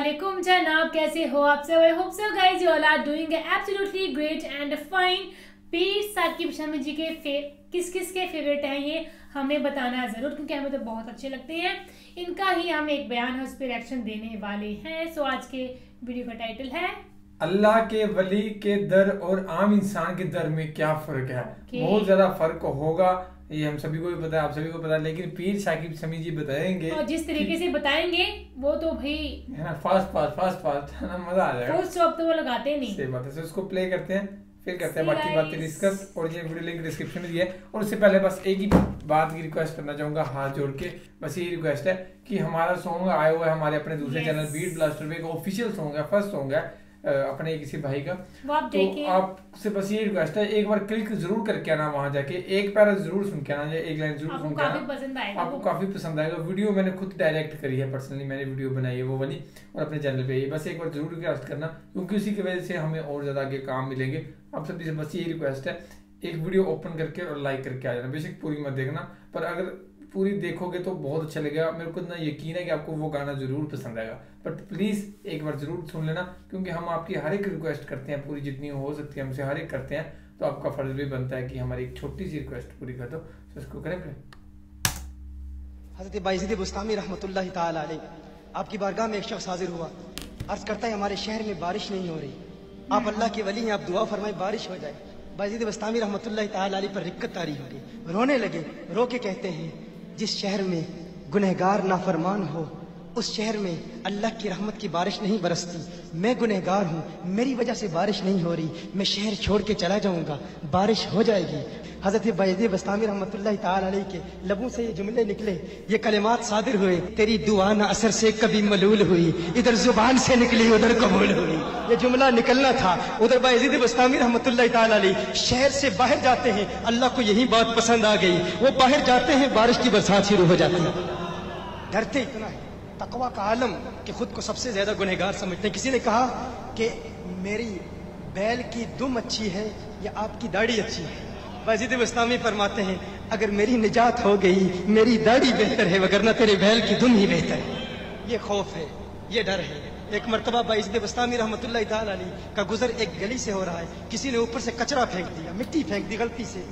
वालेकुम जनाब, कैसे हो आप सब? I hope so guys you all are doing absolutely great and fine. Pir Saqib Shami जी के किस किस के फेवरेट हैं ये हमें बताना ज़रूर, क्योंकि हमें तो बहुत अच्छे लगते हैं। इनका ही हम एक बयान है, उस पर रिएक्शन देने वाले हैं। सो आज के वीडियो का टाइटल है अल्लाह के वली के दर और आम इंसान के दर में क्या फर्क है। बहुत ज्यादा फर्क होगा, ये हम सभी को भी पता है, आप सभी को पता है, लेकिन पीर साकिब शमी जी बताएंगे और जिस तरीके से बताएंगे वो तो भाई है ना, फास्ट है ना, मजा आ जाएगा। फुल स्टॉप तो वो लगाते नहीं। सही बात है। उसको प्ले करते हैं, फिर करते हैं बाकी बातें डिस्कस, और ये वीडियो लिंक डिस्क्रिप्शन में दिया है। और उससे पहले बस एक ही बात की रिक्वेस्ट करना चाहूंगा, हाथ जोड़ के बस यही रिक्वेस्ट है कि हमारा सॉन्ग आया हुआ है हमारे अपने दूसरे चैनल बीट ब्लास्टर पे, एक ऑफिशियल सॉन्ग है, फर्स्ट सॉन्ग है अपने किसी भाई का। तो आपसे बस ये रिक्वेस्ट है, एक बार क्लिक जरूर करके आना, वहां जाके एक पैरा जरूर सुन के आना, एक लाइन जरूर सुन के आना, आपको काफी पसंद आएगा। वीडियो मैंने खुद डायरेक्ट करी है, पर्सनली मैंने वीडियो बनाई है वो वाली, और अपने चैनल पे बस एक बार जरूर रिक्वेस्ट करना, क्योंकि उसी की वजह से हमें और ज्यादा आगे काम मिलेंगे। आप सभी से बस यही रिक्वेस्ट है, एक वीडियो ओपन करके और लाइक करके आ जाना। बेशक पूरी मत देखना, पर अगर पूरी देखोगे तो बहुत अच्छा लगेगा। मेरे को इतना यकीन है कि आपको वो गाना जरूर पसंद आएगा, बट प्लीज एक बार जरूर सुन लेना, क्योंकि हम आपकी हर एक रिक्वेस्ट करते हैं, पूरी जितनी हो सकती है हमसे हर एक करते हैं, तो आपका फर्ज भी बनता है कि हमारी एक छोटी सी रिक्वेस्ट पूरी कर दो। तो इसको करें फिर। हज़रत बायज़ीद बुस्तामी रहमतुल्लाह ताला अलैह, आपकी बारगाह में एक शख्स हाजिर हुआ, अर्ज करता है हमारे शहर में बारिश नहीं हो रही, आप अल्लाह के वली हैं, आप दुआ फरमाए बारिश हो जाए। बायज़ीद बुस्तामी रहमतुल्लाह ताला अलैह पर रिक्कत तारी हो गई, रोने लगे। रो के कहते हैं, जिस शहर में गुनहगार नाफरमान हो उस शहर में अल्लाह की रहमत की बारिश नहीं बरसती। मैं गुनहगार हूँ, मेरी वजह से बारिश नहीं हो रही, मैं शहर छोड़ के चला जाऊँगा, बारिश हो जाएगी। हज़रत बायज़ीद बस्तामी रहमतुल्लाह ताला अलैह के लबों से ये जुमले निकले, ये कलिमात सादिर हुए, तेरी दुआ न असर से कभी मलूल हुई, इधर जुबान से निकली उधर कबूल हुई। ये जुमला निकलना था। उधर बायज़ीद बस्तामी रहमतुल्लाह ताला अलैह शहर से बाहर जाते हैं, अल्लाह को यही बात पसंद आ गई, वो बाहर जाते हैं, बारिश की बरसात शुरू हो जाती है। डरते इतना है, तकवा का आलम कि खुद को सबसे ज्यादा गुनहगार समझते हैं। किसी ने कहा कि मेरी बैल की दुम अच्छी है या आपकी दाढ़ी अच्छी है? बायज़ीद बस्तामी फरमाते हैं, अगर मेरी निजात हो गई मेरी दाढ़ी बेहतर है, वगरना तेरे बैल की दुम ही बेहतर है। ये खौफ है, ये डर है। एक मरतबा बायज़ीद बस्तामी रहमतुल्लाह ताला अलैह का गुजर एक गली से हो रहा है, किसी ने ऊपर से कचरा फेंक दिया, मिट्टी फेंक दी गलती से।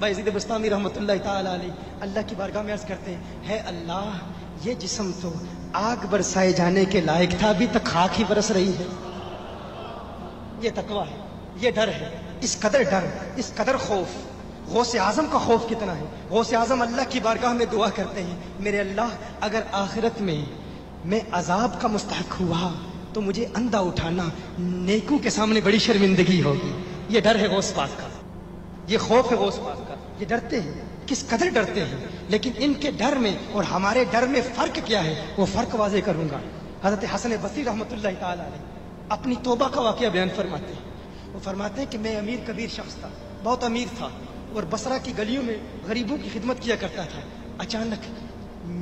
बायज़ीद बस्तामी रहमतुल्लाह ताला अलैह अल्लाह की बारगाह में अर्ज करते हैं, है अल्लाह, ये जिस्म तो आग बरसाए जाने के लायक था, अभी तक खाक ही बरस रही है। ये तकवा है, ये डर है, इस कदर डर, इस कदर खौफ। गौसे आजम का खौफ कितना है। गौसे आजम अल्लाह की बारगाह में दुआ करते हैं, मेरे अल्लाह, अगर आखिरत में मैं अजाब का मुस्तहक हुआ तो मुझे अंधा उठाना, नेकों के सामने बड़ी शर्मिंदगी होगी। ये डर है गौस पाक का, ये खौफ है गौस पाक का। ये डरते हैं, किस कदर डरते हैं, लेकिन इनके डर में और हमारे डर में फर्क क्या है, वो फर्क वाज़े करूंगा। हज़रत हसन बसरी रहमतुल्लाह ताला अलैह अपनी तौबा का वाक़या बयान फरमाते हैं। वो फरमाते हैं कि मैं अमीर कबीर शख्स था, बहुत अमीर था, और बसरा की गलियों में गरीबों की खिदमत किया करता था। अचानक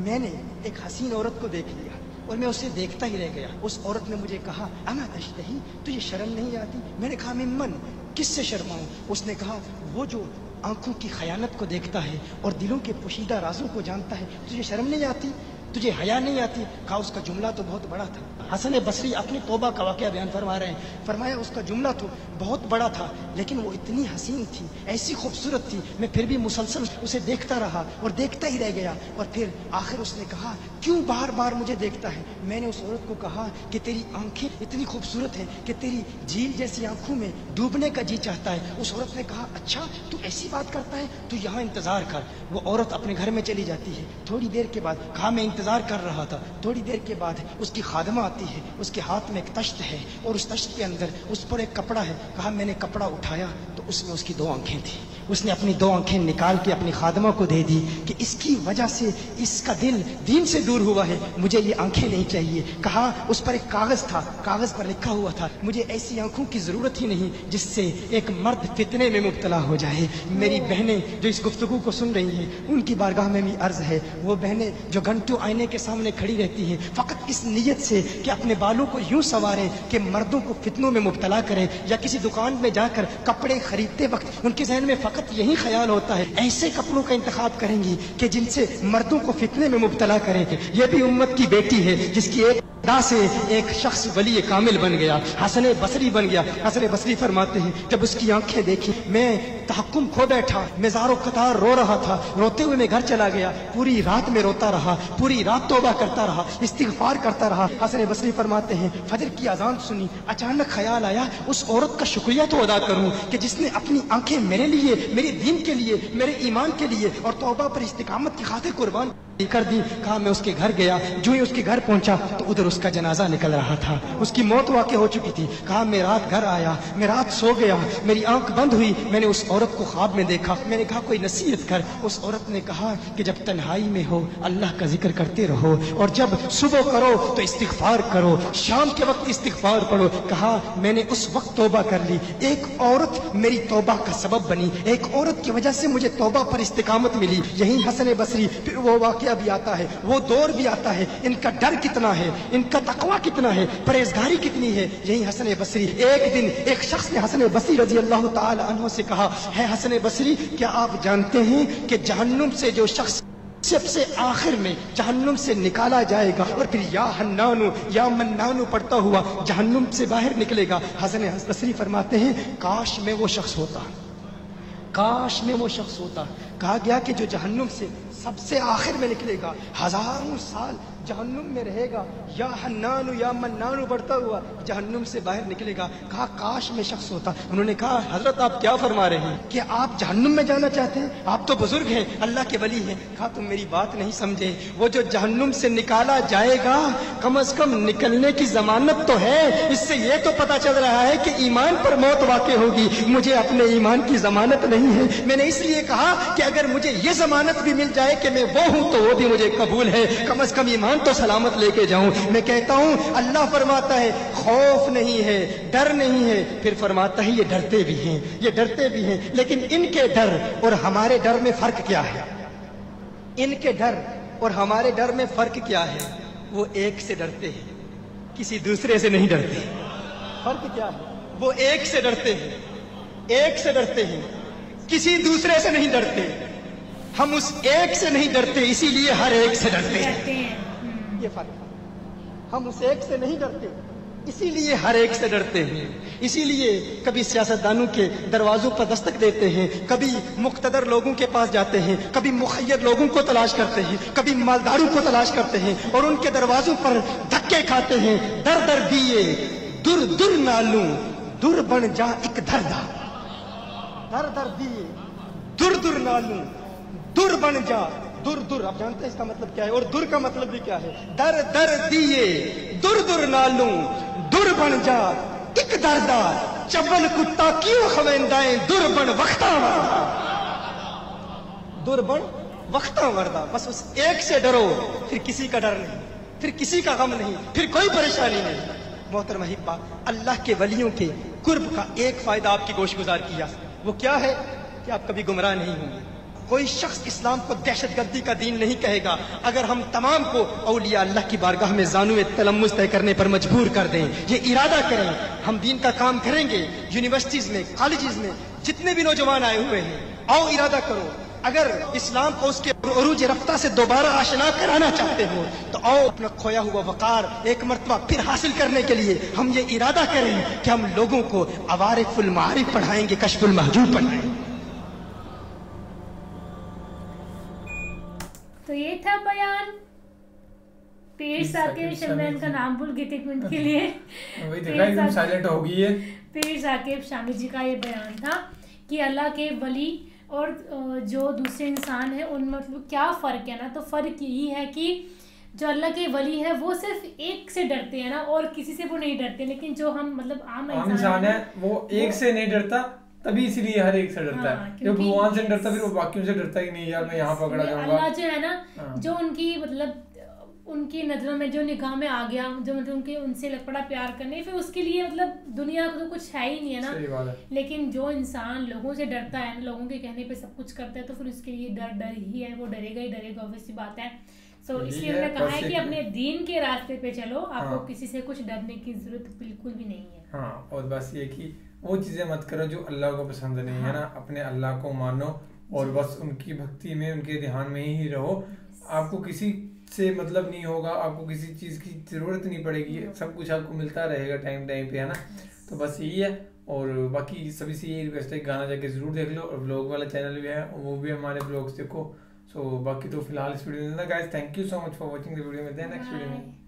मैंने एक हसीन औरत को देख लिया और मैं उसे देखता ही रह गया। उस औरत ने मुझे कहा, अमा तश्तही, तुझे शर्म नहीं आती? मैंने कहा, मिम्मन, किससे शर्माऊं? उसने कहा, वो जो आंखों की खयानत को देखता है और दिलों के पोशीदा राजों को जानता है, तुझे शर्म नहीं आती, तुझे हया नहीं आती? कहा, उसका जुमला तो बहुत बड़ा था। हसन बसरी अपनी तौबा का वाक़या बयान फरमा रहे हैं, फरमाया उसका जुमला तो बहुत बड़ा था, लेकिन वो इतनी हसीन थी, ऐसी खूबसूरत थी, मैं फिर भी मुसलसल उसे देखता रहा और देखता ही रह गया। और फिर आखिर उसने कहा, क्यों बार बार मुझे देखता है? मैंने उस औरत को कहा कि तेरी आंखें इतनी खूबसूरत हैं कि तेरी झील जैसी आंखों में डूबने का जी चाहता है। उस औरत ने कहा, अच्छा तू ऐसी बात करता है, तू यहाँ इंतजार कर। वो औरत अपने घर में चली जाती है। थोड़ी देर के बाद, कहा मैं इंतजार कर रहा था, थोड़ी देर के बाद उसकी खादमा आती है, उसके हाथ में एक तश्त है और उस तश्त के अंदर उस पर एक कपड़ा है। कहा मैंने कपड़ा उठाया तो उसमें उसकी दो आंखें थी। उसने अपनी दो आंखें निकाल के अपनी खादमा को दे दी कि इसकी वजह से इसका दिल दीन से दूर हुआ है, मुझे ये आंखें नहीं चाहिए। कहा उस पर एक कागज था, कागज पर लिखा हुआ था, मुझे ऐसी आंखों की जरूरत ही नहीं जिससे एक मर्द फितने में मुब्तला हो जाए। मेरी बहनें जो इस गुफ्तगू को सुन रही हैं, उनकी बारगाह में भी अर्ज है, वो बहनें जो घंटों आईने के सामने खड़ी रहती हैं, फकत इस नीयत से कि अपने बालों को यूं संवारें कि मर्दों को फितनों में मुब्तला करें, या किसी दुकान में जाकर कपड़े खरीदते वक्त उनके जहन में फकत यही ख्याल होता है, ऐसे कपड़ों का इंतखाब करेंगी कि जिनसे मर्दों को फितने में मुब्तला करें। ये भी उम्मत की बेटी है जिसकी एक खुदा से एक शख्स वली कामिल बन गया, हसन बसरी बन गया। हसन बसरी फरमाते हैं जब उसकी आंखें देखी मैं तहक्कुम खो बैठा, मैं ज़ारो कतार रो रहा था, रोते हुए मैं घर चला गया, पूरी रात में रोता रहा, पूरी रात तौबा करता रहा, इस्तिग़फ़ार करता रहा। हसन बसरी फरमाते हैं फजर की अजान सुनी, अचानक ख्याल आया उस औरत का शुक्रिया तो अदा करूं कि जिसने अपनी आंखें मेरे लिए, मेरे दीन के लिए, मेरे ईमान के लिए और तौबा पर इस्तिकामत की खातिर कुर्बान कर दी। कहा मैं उसके घर गया, जो ही उसके घर पहुंचा तो उधर उसका जनाजा निकल रहा था, उसकी मौत वाक़ई हो चुकी थी। कहा मैं रात घर आया, मैं रात सो गया, मेरी आंख बंद हुई, मैंने उस औरत को ख्वाब में देखा। मैंने कहा कोई नसीहत कर। उस औरत ने कहा कि जब तन्हाई में हो अल्लाह का जिक्र करते रहो, और जब सुबह करो तो इस्तिग़फ़ार करो, शाम के वक्त इस्तिग़फ़ार पढ़ो। कहा मैंने उस वक्त तौबा कर ली, एक औरत मेरी तौबा का सबब बनी, एक औरत की वजह से मुझे तौबा पर इस्तिकामत मिली। यही हसन बसरी फिर वो वाक़या भी आता है, वो दौर भी आता है, इनका डर कितना है, इनका तकवा कितना है, परहेजगारी कितनी है। यही हसन बसरी, एक दिन एक शख्स ने हसन बसरी रजी अल्लाह ताला अन्हु से कहा है हसन बसरी क्या आप जानते हैं कि जहन्नुम से जो शख्स सबसे आखिर में जहन्नुम से निकाला जाएगा और फिर या हन्नानु या मन्नानु पढ़ता हुआ जहन्नुम से बाहर निकलेगा। हसन बसरी फरमाते हैं काश में वो शख्स होता, काश में वो शख्स होता। कहा गया कि जो जहन्नुम से सबसे आखिर में निकलेगा, हजारों साल जहन्नुम में रहेगा, या हन्नानु या मन्नानु बढ़ता हुआ जहन्नुम से बाहर निकलेगा। कहा काश में शख्स होता। उन्होंने कहा हजरत आप क्या फरमा रहे हैं कि आप जहन्नुम में जाना चाहते हैं, आप तो बुजुर्ग हैं, अल्लाह के वली हैं। कहा तुम मेरी बात नहीं समझे, वो जो जहन्नुम से निकाला जाएगा कम से कम निकलने की जमानत तो है, इससे ये तो पता चल रहा है कि ईमान पर मौत वाक़ई होगी। मुझे अपने ईमान की जमानत नहीं है। मैंने इसलिए कहा कि अगर मुझे ये जमानत भी मिल जाए कि मैं वो हूं तो वो भी मुझे कबूल है, कम से कम ईमान तो सलामत लेके जाऊं। मैं कहता हूं अल्लाह फरमाता है खौफ नहीं है, डर नहीं है, फिर फरमाता है ये डरते भी हैं, ये डरते भी हैं। लेकिन इनके डर और हमारे डर में फर्क क्या है? इनके डर और हमारे डर में फर्क क्या है? वो एक से डरते हैं, किसी दूसरे से नहीं डरते। फर्क क्या है? वो एक से डरते हैं, एक से डरते हैं, किसी दूसरे से नहीं डरते। हम उस एक से नहीं डरते, इसीलिए हर एक से डरते हैं। ये फर्क है। हम उस एक से नहीं डरते, इसीलिए हर एक से डरते हैं। इसीलिए कभी सियासतदानों के दरवाजों पर दस्तक देते हैं, कभी मुख्तदर लोगों के पास जाते हैं, कभी मुखय्यर लोगों को तलाश करते हैं, कभी मालदारों को तलाश करते हैं और उनके दरवाजों पर धक्के खाते हैं। दर दर दिए दुर दुर नालू, दुर बन जा एक दरदा। दर दर दिए दुर दुर नालू, दुर बन जा दुर दुर। आप जानते हैं इसका मतलब क्या है? और दुर का मतलब भी क्या है? दर दर दिए दुर दुर नालू, दुर बन जा एक दरदा। चबल कुत्ता क्यों खवेंदाएं, दुर बन वक्ता वर्दा, दुर बन वक्ता वर्दा। बस उस एक से डरो, फिर किसी का डर नहीं, फिर किसी का गम नहीं, फिर कोई परेशानी नहीं। मोहतरम हिब्बा, अल्लाह के वलियों के कुर्ब का एक फायदा आपकी गोशगुजार किया, वो क्या है कि आप कभी गुमराह नहीं होंगे। कोई शख्स इस्लाम को दहशतगर्दी का दीन नहीं कहेगा अगर हम तमाम को औलिया अल्लाह की बारगाह में जानू तलम्मुस तय करने पर मजबूर कर दें, ये इरादा करें हम दीन का काम करेंगे। यूनिवर्सिटीज में, कॉलेजेस में जितने भी नौजवान आए हुए हैं, आओ इरादा करो, अगर इस्लाम को उसके उरूज रफ्ता से दोबारा आशना कराना चाहते हो तो आओ अपना खोया हुआ वकार एक मर्तबा फिर हासिल करने के लिए हम ये इरादा करें कि हम लोगों को अवारिफुल मारिफ पढ़ाएंगे, कश्फुल महजूब पढ़ाएंगे। तो ये था बयान पीर साकिब शमैन का नाम भूल गई थी एक मिनट के लिए। वही देखा एकदम साइलेंट हो गई है। पीर साकिब शामी जी का ये बयान था कि अल्लाह के वली और जो दूसरे इंसान है उनमें मतलब क्या फ़र्क है ना। तो फ़र्क यही है कि जो अल्लाह के वली है वो सिर्फ एक से डरते हैं ना, और किसी से वो नहीं डरते। लेकिन जो हम मतलब आम इंसान है वो एक से नहीं डरता, तभी इसीलिए हर एक से डरता है। जब भगवान से डरता फिर वो बाकियों से डरता ही नहीं, यार मैं यहाँ पकड़ा जाऊंगा। अल्लाह जो है ना, जो उनकी मतलब उनकी नजरों में जो निगाह में आ गया, जो मतलब उनके उनसे पड़ा प्यार करने, फिर उसके लिए मतलब दुनिया को तो कुछ है ही नहीं है ना। सही बात है। लेकिन जो इंसान लोगों से डरता है, लोगों के कहने पे सब कुछ करता है, तो फिर उसके लिए डर डर ही है, वो डरेगा ही डरेगा, ऑब्वियस सी बात है। सो इसलिए मैंने कहा है कि अपने दीन के रास्ते पे चलो, आपको किसी से कुछ डरने की जरूरत बिल्कुल भी नहीं है। हाँ, और बस ये कि वो चीजें मत करो जो अल्लाह को पसंद नहीं है ना। अपने अल्लाह को मानो और बस उनकी भक्ति में, उनके ध्यान में ही रहो। आपको किसी से मतलब नहीं होगा, आपको किसी चीज़ की ज़रूरत नहीं पड़ेगी, सब कुछ आपको मिलता रहेगा टाइम टाइम पे, है ना। तो बस यही है। और बाकी सभी से यही रिक्वेस्ट है, गाना जाके ज़रूर देख लो, और ब्लॉग वाला चैनल भी है वो भी हमारे ब्लॉग्स देखो। सो बाकी तो फिलहाल इस वीडियो में guys, thank you so much for watching the video, मिलते हैं नेक्स्ट वीडियो में।